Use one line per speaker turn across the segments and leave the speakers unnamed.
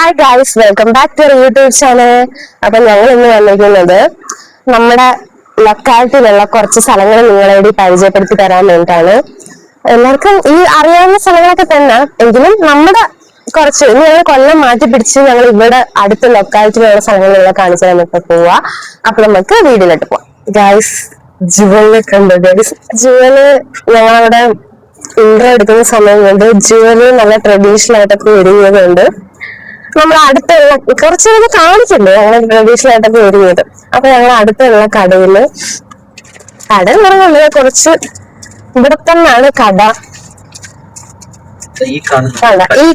Hi guys, welcome back to YouTube channel. അപ്പൊ ഞങ്ങൾ ഇന്ന് വന്നിരിക്കുന്നത് നമ്മുടെ ലൊക്കാലിറ്റിയിലുള്ള കുറച്ച് സ്ഥലങ്ങൾ നിങ്ങളെ കൂടി പരിചയപ്പെടുത്തി തരാൻ വേണ്ടിയിട്ടാണ്. എല്ലാവർക്കും ഈ അറിയാവുന്ന സ്ഥലങ്ങളൊക്കെ തന്നെ, എങ്കിലും നമ്മുടെ കുറച്ച് ഞങ്ങൾ കൊല്ലം മാറ്റി പിടിച്ച് ഞങ്ങൾ ഇവിടെ അടുത്ത ലൊക്കാലിറ്റിയിലുള്ള സ്ഥലങ്ങളിലുള്ള കാണിച്ചു തന്നിട്ട് പോവാ. അപ്പൊ നമുക്ക് വീഡിയോയിലോട്ട് പോവാം. ഗായ്സ്, ജുവലൊക്കെ ഉണ്ട്. ഗായ്സ്, ജുവല് ഞങ്ങളവിടെ ഇൻട്രോ എടുക്കുന്ന സമയം കൊണ്ട് ജുവല് നല്ല ട്രഡീഷണൽ ആയിട്ടൊക്കെ ഒരുങ്ങിയതുണ്ട്. നമ്മൾ അടുത്തുള്ള കുറച്ചുകൂടി കാണിച്ചില്ലേ ഞങ്ങൾ ട്രഡീഷണൽ ആയിട്ടൊക്കെ ഒരുങ്ങിയത്. അപ്പൊ ഞങ്ങൾ അടുത്തുള്ള കടയില് കട എന്ന് പറഞ്ഞാൽ കുറച്ച് ഇവിടെ തന്നെയാണ് കട. ഈ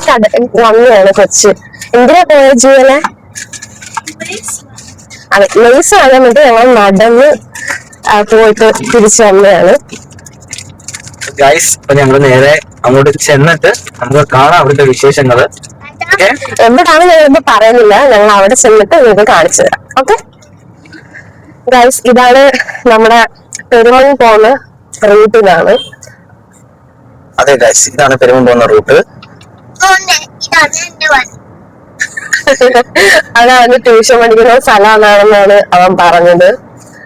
കട വന്നെയാണ് കൊച്ച്. എന്തിനാ പോയ ജുവലെ? അതെ, ലേസ് വാങ്ങാൻ വേണ്ടി ഞങ്ങൾ നടന്ന് പോയിട്ട് തിരിച്ചു വന്നതാണ്.
ഞങ്ങള് നേരെ അങ്ങോട്ട് ചെന്നിട്ട് നമുക്ക് കാണാം അവിടുത്തെ വിശേഷങ്ങള്.
എന്താണ് ഞങ്ങളിപ്പോ പറയുന്നില്ല, ഞങ്ങൾ അവിടെ ചെന്നിട്ട് നിങ്ങൾക്ക് കാണിച്ചു തരാം. ഓക്കെ ഗൈസ്, ഇതാണ് നമ്മുടെ പെരുമൺ പോകുന്ന റൂട്ടിലാണ്.
അതെ ഗൈസ്, ഇതാണ് പെരുമൺ പോകുന്ന റൂട്ട്.
അതാണ് ട്യൂഷൻ പഠിക്കുന്ന സ്ഥലമാണെന്നാണ് അവൻ പറഞ്ഞത്.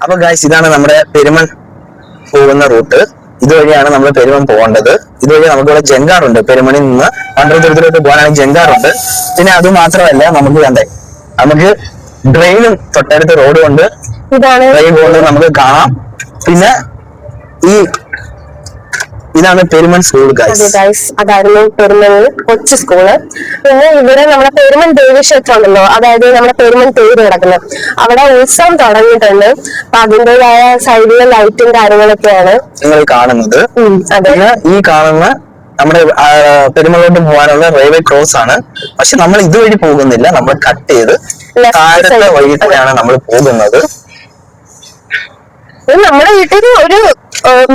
അപ്പൊ ഗൈസ്, ഇതാണ് നമ്മുടെ പെരുമൺ പോകുന്ന റൂട്ട്. ഇതുവഴിയാണ് നമ്മൾ പെരുമൺ പോകേണ്ടത്. ഇതുവഴി നമുക്കിവിടെ ജങ്കാറുണ്ട്. പെരുമണിൽ നിന്ന് പണ്ടത്തുരത്തിലോട്ട് പോകാനാണെങ്കിൽ ജങ്കാറുണ്ട്. പിന്നെ അത് മാത്രമല്ല, നമുക്ക് കണ്ടേ നമുക്ക് ട്രെയിനും തൊട്ടടുത്ത് റോഡ് കൊണ്ട് ട്രെയിൻ പോകുന്നത് നമുക്ക് കാണാം. പിന്നെ ഇതാണ് പെരുമൺ സ്കൂൾ ഗൈസ്.
അതായിരുന്നു പെരുമൺ കൊച്ചു സ്കൂള്. പിന്നെ ഇവിടെ നമ്മുടെ പെരുമൺ ദേവീക്ഷേത്രം ഉണ്ടല്ലോ, അതായത് നമ്മുടെ പെരുമൺ തേര് കിടക്കുന്നത്, അവിടെ ഉത്സവം തുടങ്ങിയിട്ടുണ്ട്. അപ്പൊ അതിൻ്റെതായ സൈഡിലെ ലൈറ്റും കാര്യങ്ങളൊക്കെയാണ്
നിങ്ങൾ കാണുന്നത്. പിന്നെ ഈ കാണുന്ന നമ്മുടെ പെരുമളോട്ട് പോകാനുള്ള റെയിൽവേ ക്രോസ് ആണ്. പക്ഷെ നമ്മൾ ഇതുവഴി പോകുന്നില്ല, നമ്മൾ കട്ട് ചെയ്ത് താഴത്തെ വഴിയിട്ടാണ് നമ്മൾ പോകുന്നത്.
നമ്മുടെ വീട്ടിൽ ഒരു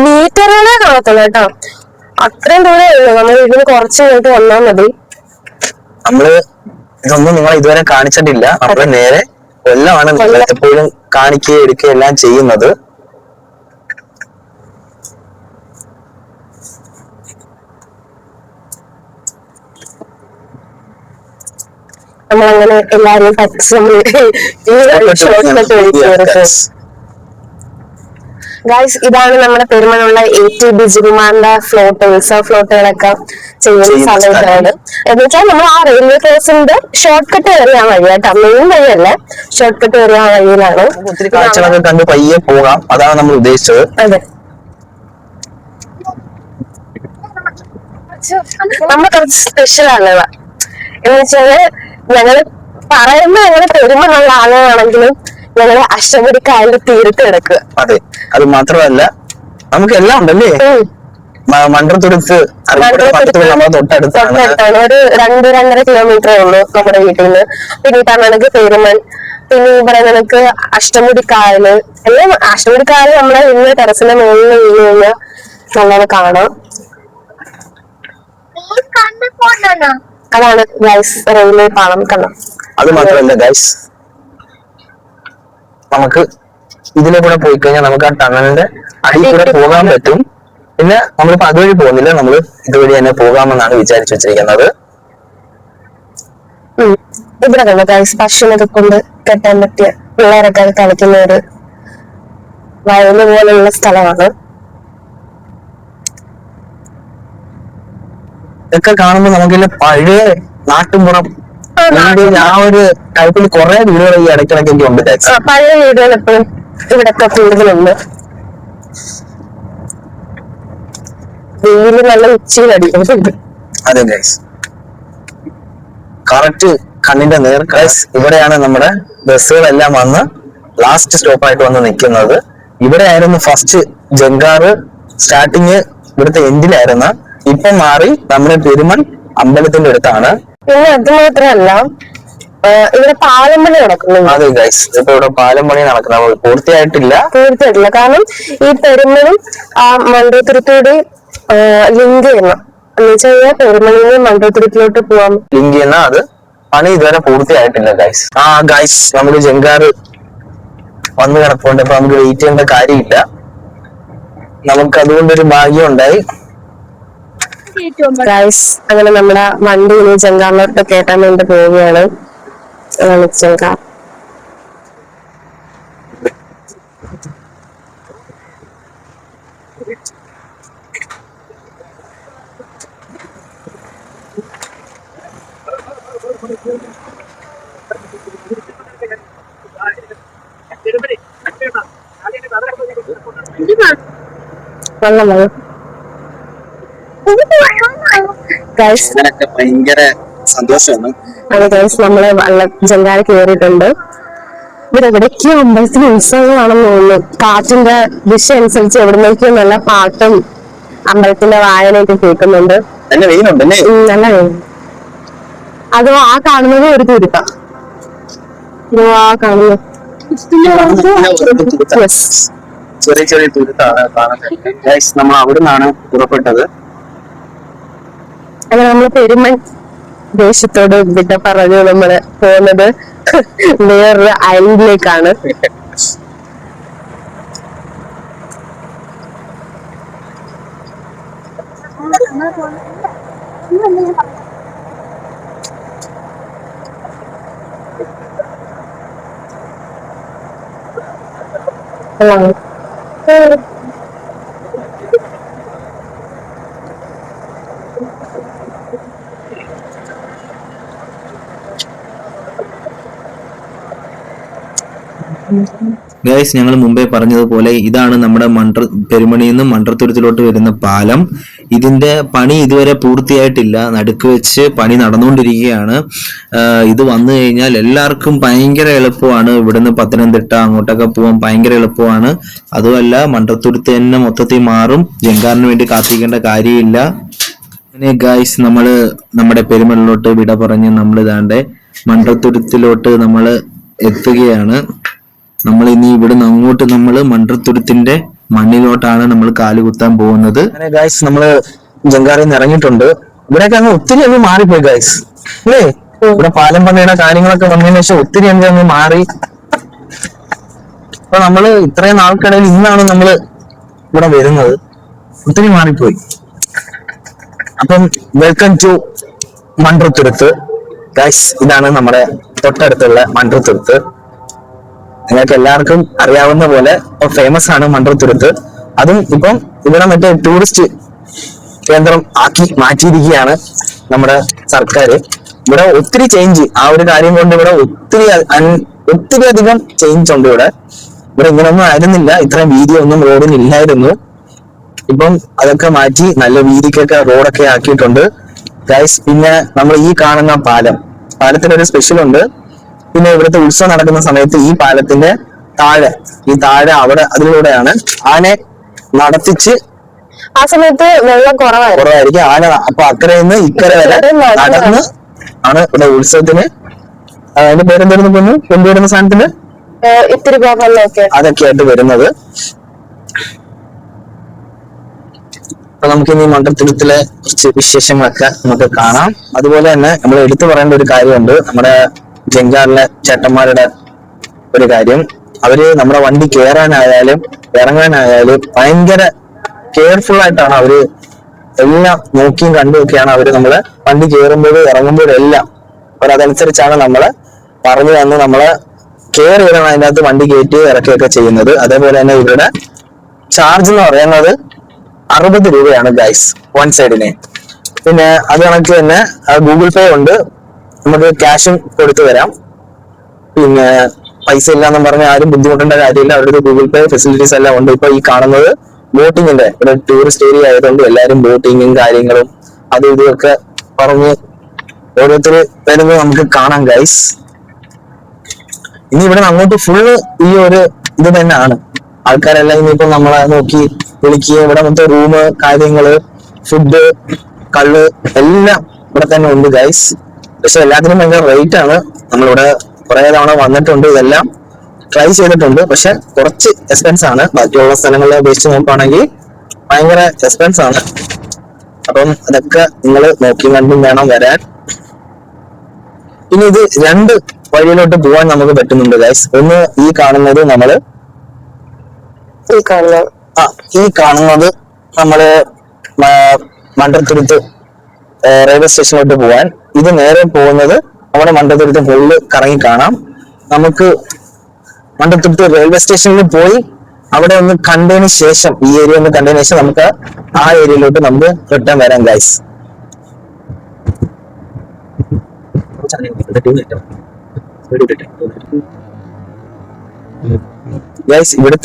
മീറ്ററുകളെ കാണത്തുള്ളൂ കേട്ടോ, അത്രയും ദൂരമേ ഉള്ളൂ. നമ്മുടെ വീട്ടിൽ കുറച്ച് കഴിഞ്ഞിട്ട് വന്നാൽ മതി.
നമ്മള് ഇതൊന്നും നിങ്ങൾ ഇതുവരെ കാണിച്ചിട്ടില്ല. നമ്മള് നേരെ കൊല്ലമാണ് എപ്പോഴും കാണിക്കുകയും എടുക്കുകയും എല്ലാം ചെയ്യുന്നത്.
നമ്മളങ്ങനെ എല്ലാരെയും ഗൈസ്, ഇതാണ് നമ്മുടെ പെരുമണുള്ള AT ബിജുകുമാറിന്റെ ഫ്ലോട്ട്, ഉത്സവ ഫ്ലോട്ടുകളൊക്കെ ചെയ്യുന്ന സ്ഥലത്താണ്. എന്ന് വെച്ചാൽ നമ്മൾ ആ റെയിൽവേ ക്രോസിന്റെ ഷോർട്ട് കട്ട് കയറിയ വഴി കേട്ടോ, മെയിൻ വഴിയല്ല, ഷോർട്ട് കട്ട് കയറിയ വഴിയിലാണ്.
ഒത്തിരി കാഴ്ചകളൊക്കെ കണ്ട് പയ്യെ പോകാം, അതാണ് നമ്മൾ ഉദ്ദേശിച്ചത്.
അതെ, നമ്മൾ കുറച്ച് സ്പെഷ്യൽ ആളുകള എന്ന് വെച്ചാല് ഞങ്ങള് പറയുമ്പോ ഞങ്ങള് പെരുമണുള്ള ആളുകളാണെങ്കിലും ഞങ്ങള് അഷ്ടമുടിക്കായലിന്റെ തീരത്ത് കിടക്കുക.
അതെ, അത് മാത്രമല്ല നമുക്ക് എല്ലാം ഉണ്ടല്ലേ. മൺട്രത്തുരുത്ത് തൊട്ടടുത്താണ്,
ഒരു 2-2.5 കിലോമീറ്ററേ ഉള്ളൂ നമ്മുടെ വീട്ടിൽ നിന്ന്. പിന്നെ ഈ പറഞ്ഞ പെരുമൺ, പിന്നെ ഈ പറയുന്ന കണക്ക് അഷ്ടമുടിക്കായല്, എല്ലാം അഷ്ടമുടിക്കായല് നമ്മളെ ഇന്ന് ടെറസിന്റെ മുകളിൽ വീണ് കഴിഞ്ഞാൽ നല്ലത് കാണാം. അതാണ് ഗൈസ് റെയിൽവേ പാളം കണ്ടോ.
അത് മാത്രമല്ല ഗൈസ്, നമുക്ക് ഇതിലെ കൂടെ പോയി കഴിഞ്ഞാൽ നമുക്ക് ആ ടണലിന്റെ അടിയിൽ കൂടെ പോകാൻ പറ്റും. പിന്നെ നമ്മളിപ്പോ അതുവഴി പോകുന്നില്ല, നമ്മള് ഇതുവഴി തന്നെ പോകാമെന്നാണ് വിചാരിച്ചു വെച്ചിരിക്കുന്നത്.
ഇവിടെ കണ്ടോ ഗൈസ്, പശുവിനൊക്കെ കൊണ്ട് കെട്ടാൻ പറ്റിയ പിള്ളേരൊക്കെ കളിക്കുന്ന ഒരു വയല് പോലുള്ള സ്ഥലമാണ്.
ഇതൊക്കെ കാണുമ്പോൾ നമുക്കില്ല പഴയ നാട്ടുമ്പുറം ആ ഒരു ടൈപ്പിൽ കുറെ വീടുകൾ ഈ ഇടയ്ക്കിടയ്ക്ക് എനിക്ക് ഉണ്ട്.
പഴയ വീടുകൾ എപ്പോഴും ഇവിടൊക്കെ കൂടുതലുണ്ട്. വെയില് നല്ല ഉച്ചയിലടിക്കുന്നുണ്ട്.
അതെ ഗൈസ്, കറക്റ്റ് കണ്ണിന്റെ നേർ. ഗൈസ്, ഇവിടെയാണ് നമ്മുടെ ബസ്സുകളെല്ലാം വന്ന് ലാസ്റ്റ് സ്റ്റോപ്പായിട്ട് വന്ന് നിൽക്കുന്നത്. ഇവിടെ ആയിരുന്നു ഫസ്റ്റ് ജങ്കാറ് സ്റ്റാർട്ടിങ്, ഇവിടുത്തെ എൻഡിലായിരുന്നു. ഇപ്പൊ മാറി നമ്മുടെ പെരുമൺ അമ്പലത്തിന്റെ അടുത്താണ്.
പിന്നെ അത് മാത്രമല്ല, ഇവിടെ പാലം പണി നടക്കുന്നു.
അതെ ഗൈസ്, ഇപ്പൊ ഇവിടെ പാലം പണി നടക്കുന്നത് പൂർത്തിയായിട്ടില്ല.
കാരണം ഈ പെരുമണും ആ മണ്ടോത്തുരുത്തൂടെ ലിങ്ക് ചെയ്യണം. എന്ന് വെച്ച് കഴിഞ്ഞാൽ പെരുമണിൽ നിന്ന് മണ്ടോത്തുരുത്തിലോട്ട് പോവാം
ലിങ്ക് ചെയ്യുന്ന അത് പണി ഇതുവരെ പൂർത്തിയായിട്ടില്ല ഗൈസ്. ഗൈസ്, നമുക്ക് ജങ്കാറ് വന്നു കിടപ്പുണ്ട്. അപ്പൊ നമുക്ക് വെയിറ്റ് ചെയ്യേണ്ട കാര്യമില്ല. നമുക്ക് അതുകൊണ്ടൊരു ഭാഗ്യം ഉണ്ടായി.
ഗൈസ് അങ്ങനെ നമ്മുടെ വണ്ടി ഇനി ചെങ്കാറിലോട്ട് കയറ്റാൻ വേണ്ടി പോവുകയാണ്. ചെങ്കാർ വെള്ളം വെള്ളം ഗൈസ്
ഭയങ്കര സന്തോഷമാണ്.
അത് ഗൈസ് നമ്മള് ജങ്കാർ കയറിയിട്ടുണ്ട്. ഇവിടെ എവിടേക്കോ അമ്പലത്തിന് ഉത്സവങ്ങളാണെന്ന് തോന്നുന്നു. കാറ്റിന്റെ ദിശ അനുസരിച്ച് എവിടുന്നേക്കോ നല്ല പാട്ടും അമ്പലത്തിന്റെ വായനയൊക്കെ കേൾക്കുന്നുണ്ട്.
നല്ല വെയിലുണ്ടല്ലേ?
നല്ല വെയിൽ. അതോ ആ കാണുന്നത് ഒരു തുരുത്ത. ആ കാണുന്നത്
ചെറിയ ചെറിയ തുരുത്താണ് കാണുന്നത്. നമ്മൾ അവിടെ നിന്നാണ് പുറപ്പെട്ടത്.
അങ്ങനെ നമ്മള് പെരുമൺ ദേശത്തോട് വിട പറഞ്ഞു നമ്മള് പോകുന്നത് വേറൊരു ഐലൻഡിലേക്കാണ്.
ഗൈസ്, ഞങ്ങൾ മുമ്പേ പറഞ്ഞതുപോലെ ഇതാണ് നമ്മുടെ പെരുമണിയിൽ നിന്ന് മൺട്രത്തുരുത്തിലോട്ട് വരുന്ന പാലം. ഇതിന്റെ പണി ഇതുവരെ പൂർത്തിയായിട്ടില്ല. നടുക്ക് വെച്ച് പണി നടന്നുകൊണ്ടിരിക്കുകയാണ്. ഇത് വന്നു കഴിഞ്ഞാൽ എല്ലാവർക്കും ഭയങ്കര എളുപ്പമാണ്. ഇവിടുന്ന് പത്തനംതിട്ട അങ്ങോട്ടൊക്കെ പോകാൻ ഭയങ്കര എളുപ്പമാണ്. അതുമല്ല, മൺട്രത്തുരുത്ത് തന്നെ മൊത്തത്തിൽ മാറും. ജങ്കാറിന് വേണ്ടി കാത്തിക്കേണ്ട കാര്യമില്ല. അങ്ങനെ ഗൈസ്, നമ്മുടെ പെരുമളിലോട്ട് വിട പറഞ്ഞ് നമ്മൾ ഇതാണ്ട് മൺട്രത്തുരുത്തിലോട്ട് നമ്മൾ എത്തുകയാണ്. നമ്മൾ ഇനി ഇവിടുന്ന് അങ്ങോട്ട് നമ്മൾ മൺട്രത്തുരുത്തിന്റെ മണ്ണിലോട്ടാണ് നമ്മൾ കാലുകുത്താൻ പോകുന്നത്.
അങ്ങനെ ഗൈസ്, നമ്മള് ജങ്കാറിൽ നിന്ന് ഇറങ്ങിയിട്ടുണ്ട്. ഇവിടെയൊക്കെ അങ്ങ് ഒത്തിരി അങ്ങ് മാറിപ്പോയി ഗൈസ്, അല്ലേ? ഇവിടെ പാലം പണിയുടെ കാര്യങ്ങളൊക്കെ വന്നതിന് ശേഷം ഒത്തിരി അങ്ങ് മാറി. അപ്പൊ നമ്മള് ഇത്രയും നാൾക്കിടയിൽ ഇന്നാണ് നമ്മള് ഇവിടെ വരുന്നത്. ഒത്തിരി മാറിപ്പോയി. അപ്പം വെൽക്കം ടു മൺട്രത്തുരുത്ത് ഗൈസ്. ഇതാണ് നമ്മുടെ തൊട്ടടുത്തുള്ള മൺട്രത്തുരുത്ത്. നിങ്ങൾക്ക് എല്ലാവർക്കും അറിയാവുന്ന പോലെ ഫേമസ് ആണ് മൺട്രത്തുരുത്ത്. അതും ഇപ്പം ഇവിടെ മറ്റേ ടൂറിസ്റ്റ് കേന്ദ്രം ആക്കി മാറ്റിയിരിക്കുകയാണ് നമ്മുടെ സർക്കാർ. ഇവിടെ ഒത്തിരി ചേഞ്ച്, ആ ഒരു കാര്യം കൊണ്ട് ഇവിടെ ഒത്തിരി അധികം ചേഞ്ച് ഉണ്ട്. ഇവിടെ ഇങ്ങനൊന്നും ആയിരുന്നില്ല, ഇത്രയും വീതിയൊന്നും റോഡിന് ഇല്ലായിരുന്നു. ഇപ്പം അതൊക്കെ മാറ്റി നല്ല വീതിക്കൊക്കെ റോഡൊക്കെ ആക്കിയിട്ടുണ്ട് ഗൈസ്. പിന്നെ നമ്മൾ ഈ കാണുന്ന പാലത്തിനൊരു സ്പെഷ്യൽ ഉണ്ട്. പിന്നെ ഇവിടുത്തെ ഉത്സവം നടക്കുന്ന സമയത്ത് ഈ പാലത്തിന്റെ താഴെ അവിടെ അതിലൂടെയാണ് ആനെ നടത്തിച്ച്.
ആ സമയത്ത് വെള്ളം കുറവായിരിക്കും
ആന. അപ്പൊ അക്കരെ നിന്ന് ഇക്കരെ വരെ നടന്ന് ആണ് ഇവിടെ ഉത്സവത്തിന്. അതിന്റെ പേരെന്തായിരുന്നു കൊണ്ടുവരുന്ന സാധനത്തിന്?
ഇത്തിരി
അതൊക്കെ ആയിട്ട് വരുന്നത്. അപ്പൊ നമുക്ക് ഇനി മൺട്രത്തുരുത്തിലെ കുറച്ച് വിശേഷങ്ങളൊക്കെ നമുക്ക് കാണാം. അതുപോലെ തന്നെ നമ്മൾ എടുത്തു പറയേണ്ട ഒരു കാര്യമുണ്ട്. നമ്മുടെ ജങ്കാറിലെ ചേട്ടന്മാരുടെ ഒരു കാര്യം. അവര് നമ്മുടെ വണ്ടി കയറാനായാലും ഇറങ്ങാനായാലും ഭയങ്കര കെയർഫുൾ ആയിട്ടാണ് അവര് എല്ലാം നോക്കിയും കണ്ടുമൊക്കെയാണ് അവര് നമ്മളെ വണ്ടി കയറുമ്പോഴും ഇറങ്ങുമ്പോഴും എല്ലാം അവരതനുസരിച്ചാണ് നമ്മളെ പറഞ്ഞു തന്ന് നമ്മളെ കെയർ ചെയ്യണം. അതിൻ്റെ അകത്ത് വണ്ടി കയറ്റി ഇറക്കുകയൊക്കെ ചെയ്യുന്നത്. അതേപോലെ തന്നെ ഇവരുടെ ചാർജ് എന്ന് പറയുന്നത് 60 രൂപയാണ് ഗൈസ്, വൺ സൈഡിന്. പിന്നെ അത് കണക്ക് തന്നെ ഗൂഗിൾ പേ ഉണ്ട്, നമുക്ക് ക്യാഷും കൊടുത്തു തരാം. പിന്നെ പൈസ ഇല്ലാന്നും പറഞ്ഞ് ആരും ബുദ്ധിമുട്ടേണ്ട കാര്യമില്ല. അവരുടെ ഗൂഗിൾ പേ ഫെസിലിറ്റീസ് എല്ലാം ഉണ്ട്. ഇപ്പൊ ഈ കാണുന്നത് ബോട്ടിങ്ങിന്റെ ഇവിടെ ടൂറിസ്റ്റ് ഏരിയ ആയതുകൊണ്ട് എല്ലാവരും ബോട്ടിങ്ങും കാര്യങ്ങളും അതും ഇതുമൊക്കെ പറഞ്ഞ് ഓരോരുത്തർ വരുന്നത് നമുക്ക് കാണാം ഗൈസ്. ഇനി ഇവിടെ അങ്ങോട്ട് ഫുള്ള് ഈ ഒരു ഇത് തന്നെയാണ്. ആൾക്കാരെല്ലാം ഇനിയിപ്പോ നമ്മളെ നോക്കി വിളിക്കുക. ഇവിടെ മൊത്തം റൂമ്, കാര്യങ്ങള്, ഫുഡ്, കള്ള് എല്ലാം ഇവിടെ തന്നെ ഉണ്ട് ഗൈസ്. പക്ഷെ എല്ലാത്തിനും ഭയങ്കര റേറ്റ് ആണ്. നമ്മളിവിടെ കുറെ തവണ വന്നിട്ടുണ്ട്, ഇതെല്ലാം ട്രൈ ചെയ്തിട്ടുണ്ട്. പക്ഷെ കുറച്ച് എക്സ്പെൻസ് ആണ്. ബാക്കിയുള്ള സ്ഥലങ്ങളെ അപേക്ഷിച്ച് നോക്കുകയാണെങ്കിൽ ഭയങ്കര എക്സ്പെൻസ് ആണ്. അപ്പം അതൊക്കെ നിങ്ങൾ നോക്കി കണ്ടും വേണം വരാൻ. ഇനി ഇത് 2 വഴിയിലോട്ട് പോകാൻ നമുക്ക് പറ്റുന്നുണ്ട് ഗൈസ്. ഒന്ന് ഈ കാണുന്നത് നമ്മള് ഈ കാണുന്നത് നമ്മള് മണ്ടത്തുരുത്ത് റെയിൽവേ സ്റ്റേഷനിലോട്ട് പോകാൻ. ഇത് നേരെ പോകുന്നത് നമ്മുടെ മണ്ടത്തുരുത്ത് ഫുള്ള് കറങ്ങി കാണാം. നമുക്ക് മണ്ടത്തുരുത്ത് റെയിൽവേ സ്റ്റേഷനിൽ പോയി അവിടെ ഒന്ന് കണ്ടതിന് ശേഷം, ഈ ഏരിയ ഒന്ന് കണ്ടതിന് ശേഷം നമുക്ക് ആ ഏരിയയിലോട്ട് നമുക്ക് റിട്ടേൺ വരാം ഗൈസ്. ഗൈസ് ഇവിടെ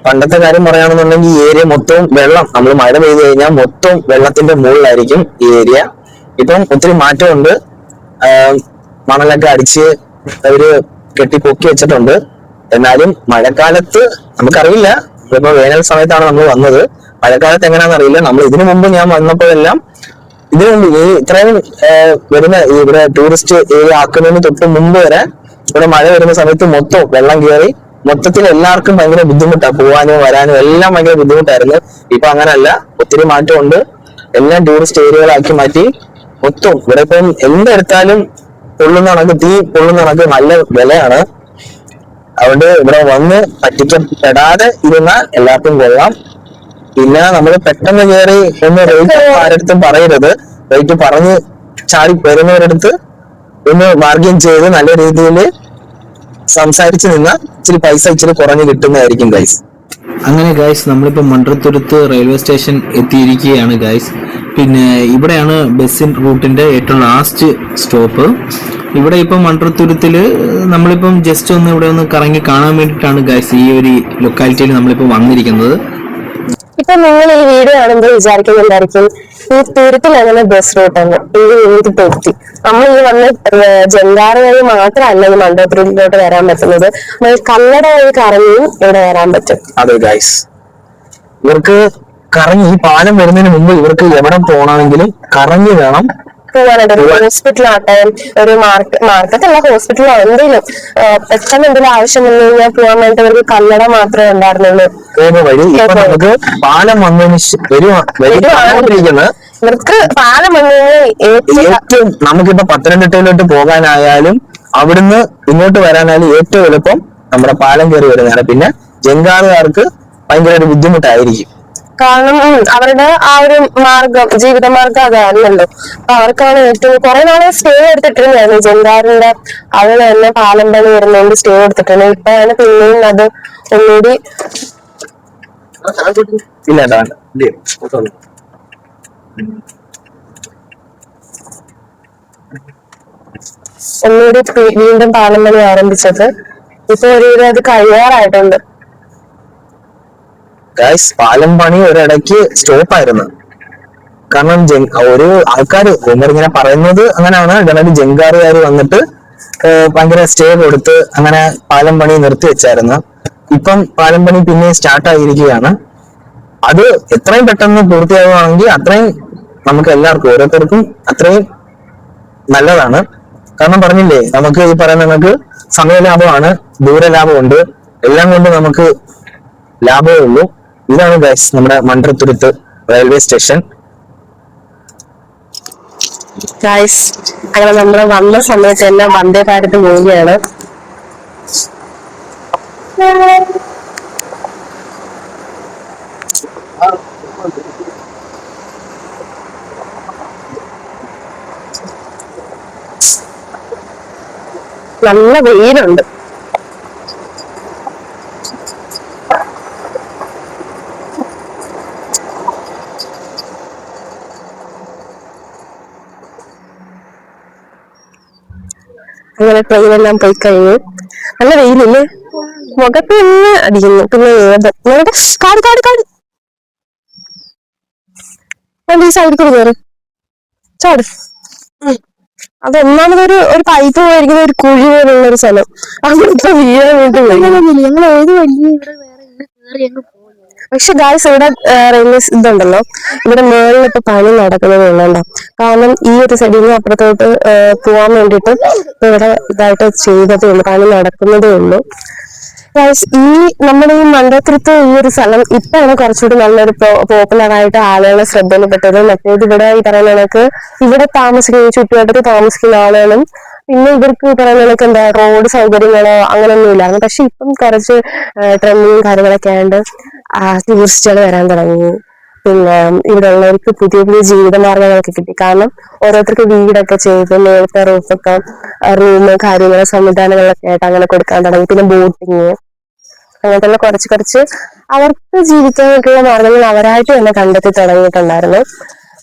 പണ്ടത്തെ കാര്യം പറയുകയാണെന്നുണ്ടെങ്കിൽ ഈ ഏരിയ മൊത്തവും വെള്ളം, നമ്മൾ മഴ പെയ്തു കഴിഞ്ഞാൽ മൊത്തം വെള്ളത്തിന്റെ മുകളിലായിരിക്കും ഈ ഏരിയ. ഇപ്പം ഒത്തിരി മാറ്റമുണ്ട്. മണലൊക്കെ അടിച്ച് അവര് കെട്ടി പൊക്കി വെച്ചിട്ടുണ്ട്. എന്നാലും മഴക്കാലത്ത് നമുക്കറിയില്ല, ഇപ്പൊ വേനൽ സമയത്താണ് നമ്മൾ വന്നത്, മഴക്കാലത്ത് എങ്ങനെയാണെന്ന് അറിയില്ല. നമ്മൾ ഇതിനു മുമ്പ് ഞാൻ വന്നപ്പോഴെല്ലാം ഇതിനു മുമ്പ് ഈ ഇത്രയും വരുന്ന ഇവിടെ ടൂറിസ്റ്റ് ഏരിയ ആക്കുന്നതിന് തൊട്ട് മുമ്പ് വരെ ഇവിടെ മഴ വരുന്ന സമയത്ത് മൊത്തം വെള്ളം കയറി മൊത്തത്തിൽ എല്ലാവർക്കും ഭയങ്കര ബുദ്ധിമുട്ടാണ്, പോവാനും വരാനും എല്ലാം ഭയങ്കര ബുദ്ധിമുട്ടായിരുന്നു. ഇപ്പൊ അങ്ങനല്ല, ഒത്തിരി മാറ്റമുണ്ട്. എല്ലാം ടൂറിസ്റ്റ് ഏരിയകളാക്കി മാറ്റി മൊത്തം. ഇവിടെ ഇപ്പം എന്തെടുത്താലും പൊള്ളുന്ന കണക്ക്, തീ പൊള്ളുന്ന കണക്ക് നല്ല വിലയാണ്. അതുകൊണ്ട് ഇവിടെ വന്ന് പറ്റിക്കപ്പെടാതെ ഇരുന്നാൽ എല്ലാവർക്കും കൊള്ളാം. പിന്നെ നമ്മൾ പെട്ടെന്ന് കയറി ഒന്ന് റേറ്റ് ആരടുത്തും പറയരുത്. റേറ്റ് പറഞ്ഞ് ചാടി വരുന്നവരടുത്ത് ഒന്ന് ബാർഗെയിൻ ചെയ്ത് നല്ല രീതിയിൽ സംസാരിച്ച് നിന്നാൽ ഇച്ചിരി പൈസ ഇച്ചിരി കുറഞ്ഞ് കിട്ടുന്നതായിരിക്കും ഗൈസ്.
അങ്ങനെ ഗൈസ് നമ്മളിപ്പോൾ മണ്ടത്തുരുത്ത് റെയിൽവേ സ്റ്റേഷൻ എത്തിയിരിക്കുകയാണ് ഗൈസ്. പിന്നെ ഇവിടെയാണ് ബസ്സിൻ റൂട്ടിന്റെ ഏറ്റവും ലാസ്റ്റ് സ്റ്റോപ്പ്. ഇവിടെ ഇപ്പം മണ്ടത്തുരുത്തിൽ നമ്മളിപ്പം ജസ്റ്റ് ഒന്ന് ഇവിടെ ഒന്ന് കറങ്ങി കാണാൻ വേണ്ടിയിട്ടാണ് ഗൈസ് ഈ ഒരു ലൊക്കാലിറ്റിയിൽ നമ്മളിപ്പോൾ വന്നിരിക്കുന്നത്.
ഇപ്പൊ നിങ്ങൾ ഈ വീഡിയോ കാണുമ്പോൾ വിചാരിക്കുന്നുണ്ടായിരിക്കും ഈ തുരുത്തിൽ അങ്ങനെ ബസ് റൂട്ടാണ് ഈ വീട്ടിൽ എത്തി. നമ്മൾ ഈ വന്ന് ജങ്കാറ് വഴി മാത്രമല്ല ഈ മണ്ടത്തുരുത്തിലോട്ട് വരാൻ പറ്റുന്നത്, നമ്മൾ കല്ലട വഴി കറങ്ങിയും ഇവിടെ വരാൻ പറ്റും.
അതെ ഗൈസ്, ഇവർക്ക് കറങ്ങി ഈ പാലം വരുന്നതിന് മുമ്പ് ഇവർക്ക് എവിടെ പോകണമെങ്കിലും കറങ്ങി വേണം
പോവാനായിട്ട്. ഒരു ഹോസ്പിറ്റലാട്ടെ, ഒരു മാർക്കറ്റല്ല ഹോസ്പിറ്റലോ എന്തെങ്കിലും പെട്ടെന്ന് എന്തെങ്കിലും ആവശ്യം വന്നു കഴിഞ്ഞാൽ പോകാൻ വേണ്ടി അവർക്ക് കല്ലട മാത്രമേ ഉണ്ടായിരുന്നുള്ളൂ.
വഴി ഇപ്പൊ നമുക്ക് പാലം വന്നതിന്
ഇവർക്ക് പാലം വന്നു കഴിഞ്ഞാൽ
ഏറ്റവും നമുക്കിപ്പോ പത്തനംതിട്ടയിലോട്ട് പോകാനായാലും അവിടുന്ന് ഇങ്ങോട്ട് വരാനായാലും ഏറ്റവും എളുപ്പം നമ്മുടെ പാലം കയറി വരുന്നതാണ്. പിന്നെ ജങ്കാറുകാർക്ക് ഭയങ്കര ഒരു ബുദ്ധിമുട്ടായിരിക്കും,
കാരണം അവരുടെ ആ ഒരു മാർഗം, ജീവിതമാർഗം അതായിരുന്നല്ലോ. അപ്പൊ അവർക്കാണ് ഏറ്റവും കുറെ നാളെ സ്റ്റേ എടുത്തിട്ടുണ്ടായിരുന്നു ജങ്കാറിന്റെ അവിടെ തന്നെ പാലം പണി വരുന്നതുകൊണ്ട് സ്റ്റേ എടുത്തിട്ടുണ്ട്. ഇപ്പോഴാണ് പിന്നെയും അത് ഒന്നുകൂടി വീണ്ടും പാലം പണി ആരംഭിച്ചത്. ഇപ്പൊ ഒരു അത് കഴിയാറായിട്ടുണ്ട്.
ഗൈസ്, പാലം പണി ഒരിടയ്ക്ക് സ്റ്റോപ്പായിരുന്നു. കാരണം ഒരു ആൾക്കാര് ഇങ്ങനെ പറയുന്നത് അങ്ങനെയാണ്, ഇടയ്ക്ക് ജങ്കാറുകാർ വന്നിട്ട് ഭയങ്കര സ്റ്റേ കൊടുത്ത് അങ്ങനെ പാലം പണി നിർത്തി വെച്ചായിരുന്നു. ഇപ്പം പാലം പണി പിന്നെ സ്റ്റാർട്ട് ആയിരിക്കുകയാണ്. അത് എത്രയും പെട്ടെന്ന് പൂർത്തിയാവുകയാണെങ്കിൽ അത്രയും നമുക്ക് എല്ലാവർക്കും ഓരോരുത്തർക്കും അത്രയും നല്ലതാണ്. കാരണം പറഞ്ഞില്ലേ, നമുക്ക് ഈ പറയുന്ന നമുക്ക് സമയലാഭമാണ്, ദൂരലാഭമുണ്ട്, എല്ലാം കൊണ്ട് നമുക്ക് ലാഭമേ ഉള്ളൂ. ഇതാണ് ഗൈസ് നമ്മുടെ മണ്ടത്തുരുത്ത് റെയിൽവേ സ്റ്റേഷൻ.
ഗൈസ്, അങ്ങനെ നമ്മൾ വന്ന സമയത്ത് എല്ലാം വന്ദേ ഭാരത് പോവുകയാണ്. നല്ല വെയിലുണ്ട്. അങ്ങനെ ട്രെയിനെല്ലാം പോയി കഴിഞ്ഞു. നല്ല വെയിലില്ലേ, മുഖത്ത് തന്നെ അടിക്കുന്നു. പിന്നെ ഞങ്ങളുടെ കാട് കാട് കാട് ഈ സൈഡിൽ കൂടി കയറി ചാട്. അത് ഒന്നാമതൊരു പൈപ്പ് പോയിരിക്കുന്ന ഒരു കുഴി പോലുള്ള ഒരു സ്ഥലം. അങ്ങനത്തെ വീഴാൻ വേണ്ടി ഞങ്ങൾ ഏത് വലിയ പക്ഷെ ഗായ്സ് ഇവിടെ റെയിൽവേ ഇതുണ്ടല്ലോ, ഇവിടെ മേളിൽ ഇപ്പൊ പണി നടക്കുന്നത് ഉള്ളതുണ്ടോ. കാരണം ഈ ഒരു സൈഡിൽ നിന്ന് അപ്പുറത്തോട്ട് പോവാൻ വേണ്ടിയിട്ട് ഇവിടെ ഇതായിട്ട് ചെയ്തതേ ഉള്ളൂ, പണി നടക്കുന്നതേ ഉള്ളൂ. ഗായ്സ്, ഈ നമ്മുടെ ഈ മണ്ടത്തുരുത്ത് ഈ ഒരു സ്ഥലം ഇപ്പോഴാണ് കുറച്ചുകൂടി നല്ലൊരു പോപ്പുലർ ആയിട്ട് ആളുകളെ ശ്രദ്ധയിൽപ്പെട്ടത്. മറ്റേത് ഇവിടെ ഈ പറയുന്ന കണക്ക് ഇവിടെ താമസിക്കുന്ന ചുറ്റുവട്ടത്ത് താമസിക്കുന്ന ആളുകളും പിന്നെ ഇവർക്ക് പറയുന്ന കണക്ക് എന്താ റോഡ് സൗകര്യങ്ങളോ അങ്ങനെയൊന്നും ഇല്ലായിരുന്നു. പക്ഷെ ഇപ്പം കുറച്ച് ട്രെൻഡിങ്ങും കാര്യങ്ങളൊക്കെ ആയതുകൊണ്ട് ടൂറിസ്റ്റുകൾ വരാൻ തുടങ്ങി. പിന്നെ ഇവിടെ ഉള്ളവർക്ക് പുതിയ പുതിയ ജീവിത മാർഗങ്ങളൊക്കെ കിട്ടി. കാരണം ഓരോരുത്തർക്ക് വീടൊക്കെ ചെയ്ത് നേരത്തെ റൂഫൊക്കെ റൂം കാര്യങ്ങൾ സംവിധാനങ്ങളൊക്കെ ആയിട്ട് അങ്ങനെ കൊടുക്കാൻ തുടങ്ങി. പിന്നെ ബോട്ടിങ് അങ്ങനത്തെ കുറച്ച് കുറച്ച് അവർക്ക് ജീവിക്കാനായിട്ടുള്ള മാർഗങ്ങൾ അവരായിട്ട് തന്നെ കണ്ടെത്തി തുടങ്ങിയിട്ടുണ്ടായിരുന്നു.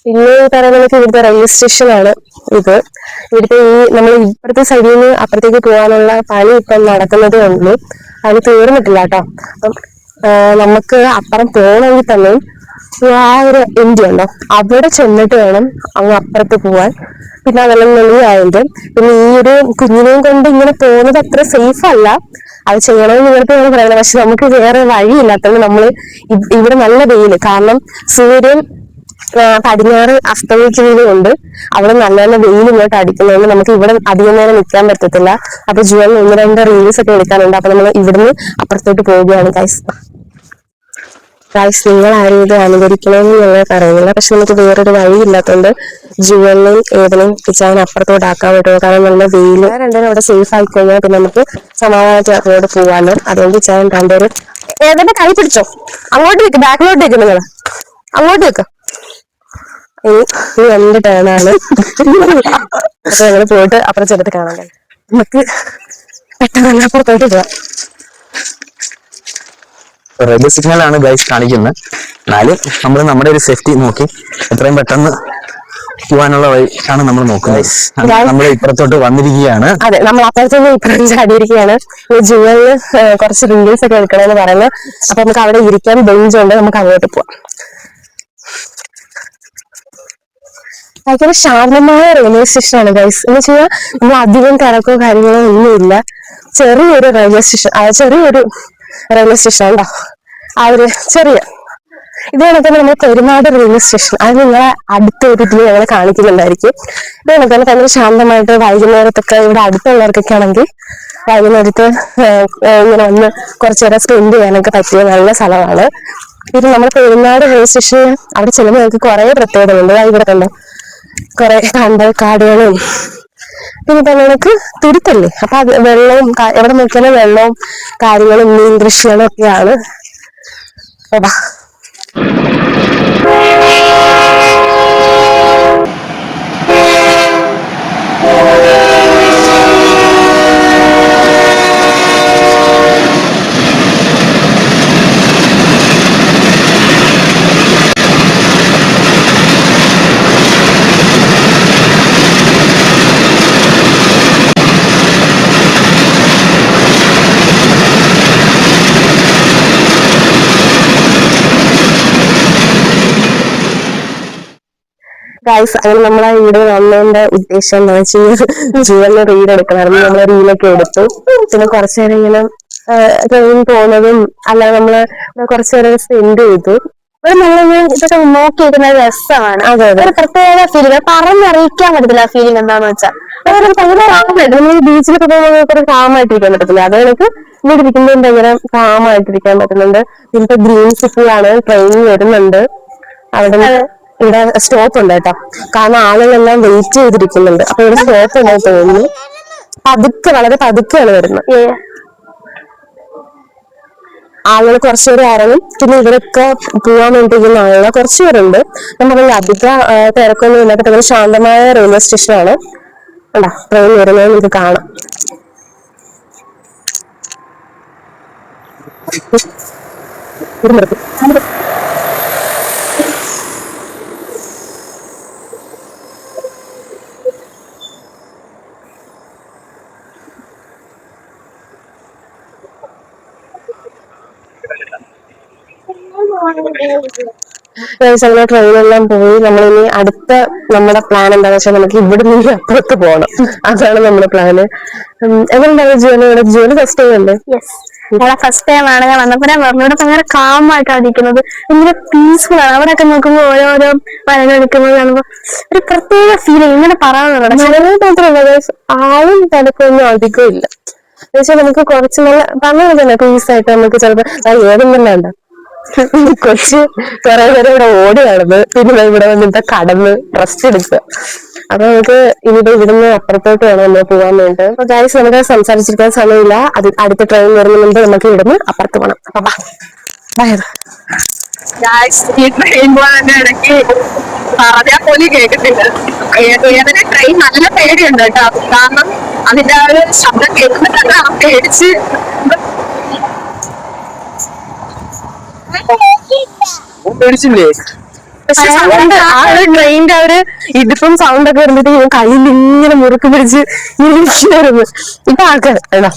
പിന്നെ ഈ പറയുന്നത് ഇവിടുത്തെ റെയിൽവേ സ്റ്റേഷനാണ് ഇത്. ഇവിടുത്തെ നമ്മൾ ഇപ്പുറത്തെ സൈഡിൽ നിന്ന് അപ്പുറത്തേക്ക് പോകാനുള്ള പണി ഇപ്പം നടക്കുന്നതേ ഉള്ളൂ, പണി തീർന്നിട്ടില്ല കേട്ടോ. അപ്പം നമുക്ക് അപ്പുറം പോകണമെങ്കിൽ തന്നെ ആ ഒരു എൻഡ് ഉണ്ടോ അവിടെ ചെന്നിട്ട് വേണം അങ്ങ് അപ്പുറത്ത് പോവാൻ. പിന്നെ അതെല്ലാം നെളിയായത്. പിന്നെ ഈ ഒരു കുഞ്ഞിനെയും കൊണ്ട് ഇങ്ങനെ പോകുന്നത് അത്ര സേഫ് അല്ല. അത് ചെയ്യണമെന്ന് ഇവർക്ക് പറയുന്നത്. പക്ഷെ നമുക്ക് വേറെ വഴിയില്ലാത്തത് നമ്മള് ഇവിടെ നല്ല വെയില്, കാരണം സൂര്യൻ പടിഞ്ഞാറ് അസ്തമിക്കുന്നതുകൊണ്ട് അവിടെ നല്ല നല്ല വെയിൽ ഇങ്ങോട്ട് അടിക്കുന്നതുകൊണ്ട് നമുക്ക് ഇവിടെ അധികം നേരം നിൽക്കാൻ പറ്റത്തില്ല. അപ്പൊ ജുവൽ 1-2 റീൽസ് ഒക്കെ എടുക്കാനുണ്ട്. അപ്പൊ നമ്മൾ ഇവിടുന്ന് അപ്പുറത്തോട്ട് പോവുകയാണ് ഗൈസ്. നിങ്ങൾ ആരും ഇത് അനുകരിക്കണമെന്ന് ഞങ്ങൾ പറയുന്നില്ല, പക്ഷെ നമുക്ക് വേറൊരു വഴി ഇല്ലാത്തതുകൊണ്ട് ജുവലിനെയും ഏവനെയും കിച്ചാൻ അപ്പുറത്തോട്ട് ആക്കാൻ പറ്റുമോ. കാരണം നല്ല വെയിൽ രണ്ടുപേരും അവിടെ സേഫ് ആയി കഴിഞ്ഞാൽ പിന്നെ നമുക്ക് സമാധാനമായിട്ട് അങ്ങോട്ട് പോകാമല്ലോ. അതുകൊണ്ട് കിച്ചാൻ രണ്ടുപേരും ഏവന്റെ കൈ പിടിച്ചോ, അങ്ങോട്ട് വെക്ക്, ബാക്കിലോട്ട് വെക്കും, നിങ്ങൾ അങ്ങോട്ട് വെക്ക്. ഇനി എന്റെ ടേണാണ്. അപ്പൊ ഞങ്ങൾ പോയിട്ട് അപ്പുറം ചെറുത്ത് കാണാൻ നമുക്ക് പെട്ടെന്ന് അപ്പുറത്തോട്ട് പോവാം.
റെഡ് സിഗ്നലാണ് ഗൈസ് കാണിക്കുന്നത്. എന്നാലും നമ്മൾ നമ്മുടെ ഒരു സേഫ്റ്റി നോക്കി എത്രയും പെട്ടെന്ന് പോവാനുള്ള വഴി ആണ് നമ്മൾ നോക്കുന്നത്. നമ്മൾ ഇപ്പുറത്തോട്ട് വന്നിരിക്കുകയാണ്.
അതെ, നമ്മൾ അപ്പുറത്തേക്ക് ഇപ്പുറം ചാടിയിരിക്കുകയാണ്. ജുവലിന് കുറച്ച് റീൽസ് ഒക്കെ എടുക്കണമെന്ന് പറയുന്നത്. അപ്പൊ നമുക്ക് അവിടെ ഇരിക്കാൻ ബെഞ്ച് ഉണ്ട്, നമുക്ക് അങ്ങോട്ട് പോവാം. ഭയങ്കര ശാന്തമായ റെയിൽവേ സ്റ്റേഷനാണ് ഗൈസ്. എന്ന് വെച്ച് കഴിഞ്ഞാൽ നമ്മൾ അധികം തിരക്കോ കാര്യങ്ങളോ ഒന്നുമില്ല. ചെറിയൊരു റെയിൽവേ സ്റ്റേഷൻ, ചെറിയൊരു റെയിൽവേ സ്റ്റേഷൻ ഉണ്ടോ, ആ ഒരു ചെറിയ ഇതേപോലെ തന്നെ നമ്മൾ പെരുമാട് റെയിൽവേ സ്റ്റേഷൻ, അത് നിങ്ങളെ അടുത്തൊരു ഇതിൽ ഞങ്ങൾ കാണിക്കുന്നുണ്ടായിരിക്കും. ഇതേപോലെ തന്നെ ഭയങ്കര ശാന്തമായിട്ട് വൈകുന്നേരത്തൊക്കെ ഇവിടെ അടുത്തുള്ളവർക്കൊക്കെ ആണെങ്കിൽ വൈകുന്നേരത്ത് ഇങ്ങനെ വന്ന് കുറച്ചു നേരം സ്പെൻഡ് ചെയ്യാനൊക്കെ പറ്റിയ നല്ല സ്ഥലമാണ്. പിന്നെ നമ്മുടെ പെരുമാട് റെയിൽവേ സ്റ്റേഷനിൽ അവിടെ ചെല്ലുമ്പോൾ ഞങ്ങൾക്ക് കുറെ പ്രത്യേകതകളുണ്ട്. ഇവിടെ കണ്ടോ കുറെ കണ്ടൽ കാടുകളും, പിന്നെ തന്നെ നമുക്ക് തുരുത്തല്ലേ, അപ്പൊ അത് വെള്ളവും എവിടെ നോക്കിയാലും വെള്ളവും കാര്യങ്ങളും മീൻ കൃഷികളും ഒക്കെയാണ്. ഗൈസ്, അങ്ങനെ നമ്മളെ വീട് വന്നതിന്റെ ഉദ്ദേശം എന്താ വെച്ച് കഴിഞ്ഞാൽ ജുവലിന് റീൽ എടുക്കണമായിരുന്നു. നമ്മളെ റീലൊക്കെ എടുത്തു. പിന്നെ കുറച്ചു നേരം ഇങ്ങനെ ട്രെയിൻ പോകുന്നതും അല്ലാതെ നമ്മള് കുറച്ചു നേരം സ്പെൻഡ് ചെയ്തു. ഇതൊക്കെ നോക്കിയിരിക്കുന്ന രസമാണ്. അതെ അതെ, ഒരു പ്രത്യേക ഫീലിംഗ് പറഞ്ഞറിയിക്കാൻ പറ്റത്തില്ല. ആ ഫീലിംഗ് എന്താന്ന് വെച്ചാൽ നമ്മൾ ബീച്ചിലൊക്കെ പോകുമ്പോൾ കാമായിട്ടിരിക്കാൻ പറ്റത്തില്ല. അത് എനിക്ക് ഇവിടെ ഇരിക്കുമ്പോൾ ഭയങ്കര കാമായിട്ടിരിക്കാൻ പറ്റുന്നുണ്ട്. ഇവിടുത്തെ ഗ്രീൻ സിറ്റിയാണ്, ട്രെയിൻ വരുന്നുണ്ട്. അവിടെ ഇവിടെ സ്റ്റോപ്പ് ഉണ്ട് കേട്ടോ, കാരണം ആളുകളെല്ലാം വെയിറ്റ് ചെയ്തിരിക്കുന്നുണ്ട്. അപ്പൊ ഇവിടെ സ്റ്റോപ്പ് ഉണ്ടായി തോന്നുന്നു. പതുക്കെ, വളരെ പതുക്കെയാണ് വരുന്നത്. ആളുകൾ കുറച്ചുപേര് ഇറങ്ങും. പിന്നെ ഇവരൊക്കെ പോകാൻ വേണ്ടിയിരിക്കുന്ന ആളുകൾ കുറച്ചുപേരുണ്ട്. നമുക്ക് അധിക തിരക്കൊന്നും ഇല്ലാത്ത ഭയങ്കര ശാന്തമായ റെയിൽവേ സ്റ്റേഷനാണ്. അല്ല, ട്രെയിൻ വരുന്നത് നമുക്ക് കാണാം. ട്രെയിനെല്ലാം പോയി നമ്മളിനി അടുത്ത നമ്മുടെ പ്ലാൻ എന്താണെന്ന് വെച്ചാൽ നമുക്ക് ഇവിടെ നിന്ന് അപ്പുറത്ത് പോകണം. അതാണ് നമ്മുടെ പ്ലാന്. എങ്ങനെയുണ്ടാവും ജോലി? ജോലി ഫസ്റ്റ് ടൈം അല്ലേ?
ഫസ്റ്റ് ടൈം ആണ് ഞാൻ വന്നപ്പോ. ഞാൻ പറഞ്ഞവിടെ ഭയങ്കര കാമായിട്ടാണ് ഇരിക്കുന്നത്, ഭയങ്കര പീസ്ഫുൾ ആണ്. അവിടെയൊക്കെ നോക്കുമ്പോൾ ഓരോരോ മരങ്ങൾ നിൽക്കുന്നത് കാണുമ്പോ ഒരു പ്രത്യേക ഫീലിംഗ്. ഇങ്ങനെ പറയാനുള്ളത്
ആളും തിരക്കൊന്നും അധികം ഇല്ല. എന്നുവെച്ചാൽ നമുക്ക് കുറച്ച് നല്ല പറഞ്ഞ തന്നെ പീസായിട്ട് നമുക്ക് ചിലപ്പോ ഏതൊന്നും വേണ്ട. കൊച്ച് കുറെ പേര് ഇവിടെ ഓടി നടന്ന് പിന്നെ ഇവിടെ വന്നിട്ട് കടന്ന് റെസ്റ്റ് എടുക്കുക. അപ്പൊ നമുക്ക് ഇനിയിപ്പോ ഇവിടുന്ന് അപ്പുറത്തോട്ട് വേണം നമ്മൾ പോകാൻ വേണ്ടി. അപ്പൊ ഗൈസ്, നമുക്ക് സംസാരിച്ചിരിക്കാൻ സമയമില്ല. അത് അടുത്ത ട്രെയിൻ വരുന്ന മുമ്പ് നമുക്ക് ഇവിടുന്ന് അപ്പുറത്ത് പോകണം. അപ്പൊ
ഈ ട്രെയിൻ പോകാൻ ഇടയ്ക്ക് പറഞ്ഞാൽ പോലും കേൾക്കത്തില്ല. ഏതൊരു ട്രെയിൻ നല്ല പേടിയുണ്ട് കേട്ടോ. കാരണം അതിന്റെ ആ ഒരു ശബ്ദം കേൾക്കുമ്പോൾ തന്നെ ആ പേടിച്ച്
പേടിച്ചില്ലേ?
പക്ഷെ സൗണ്ട് ആ ഒരു ട്രെയിനിന്റെ ആ ഒരു ഇടിപ്പും സൗണ്ട് ഒക്കെ വരുമ്പോഴത്തേക്ക് ഞാൻ കയ്യിൽ ഇങ്ങനെ മുറുക്ക് പിടിച്ച് ഇരിക്കുന്നു. ഇപ്പൊ ആൾക്ക്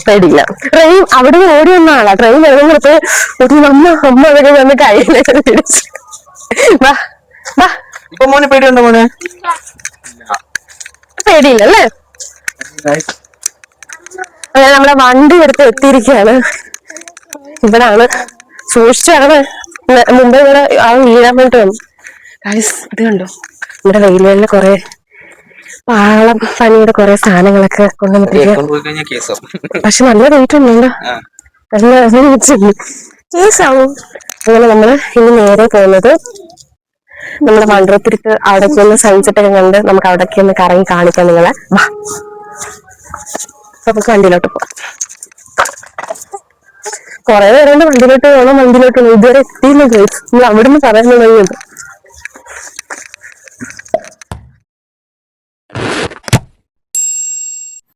പേടിയില്ല. ട്രെയിൻ അവിടെ നിന്ന് ഓടി വന്ന ആളാ. ട്രെയിൻ വരുമ്പോഴത്തെ ഒരു അമ്മ അതൊക്കെ വന്ന് കയ്യിലേക്ക് പിടിച്ച് വാ വാ.
ഇപ്പൊ മോനെ പേടിയുണ്ടോ മോനെ?
പേടിയില്ല അല്ലേ? അങ്ങനെ നമ്മുടെ വണ്ടി എടുത്ത് എത്തിയിരിക്കുകയാണ്. ഇവിടാണ് സൂക്ഷിച്ചാണ് മുമ്പ് ഇവിടെ ആ വീഴാൻ വേണ്ടി വന്നു. ഇത് കണ്ടോ, നമ്മുടെ റെയിൽവേയിലെ കുറെ പാളം പനിയുടെ കുറെ സാധനങ്ങളൊക്കെ കൊണ്ടുവന്നിട്ട്. പക്ഷെ നല്ല റേറ്റ് ഉണ്ടല്ലോ, നല്ല കേസാവും. അങ്ങനെ നമ്മള് ഇനി നേരെ പോകുന്നത് നമ്മുടെ മൺട്രോത്തുരുത്ത് അവിടേക്ക് ഒന്ന് സൺസെറ്റ് ഒക്കെ കണ്ട് നമുക്ക് അവിടേക്ക് ഒന്ന് കറങ്ങി കാണിക്കാം നിങ്ങളെ. നമുക്ക് വണ്ടിയിലോട്ട് പോവാം. കുറെ പേരുണ്ട് വണ്ടിയിലോട്ട് പോകണം, വണ്ടിയിലോട്ട് ഇതുവരെ എത്തിയില്ല. നമ്മൾ അവിടുന്ന് പറയാൻ തുടങ്ങിയത്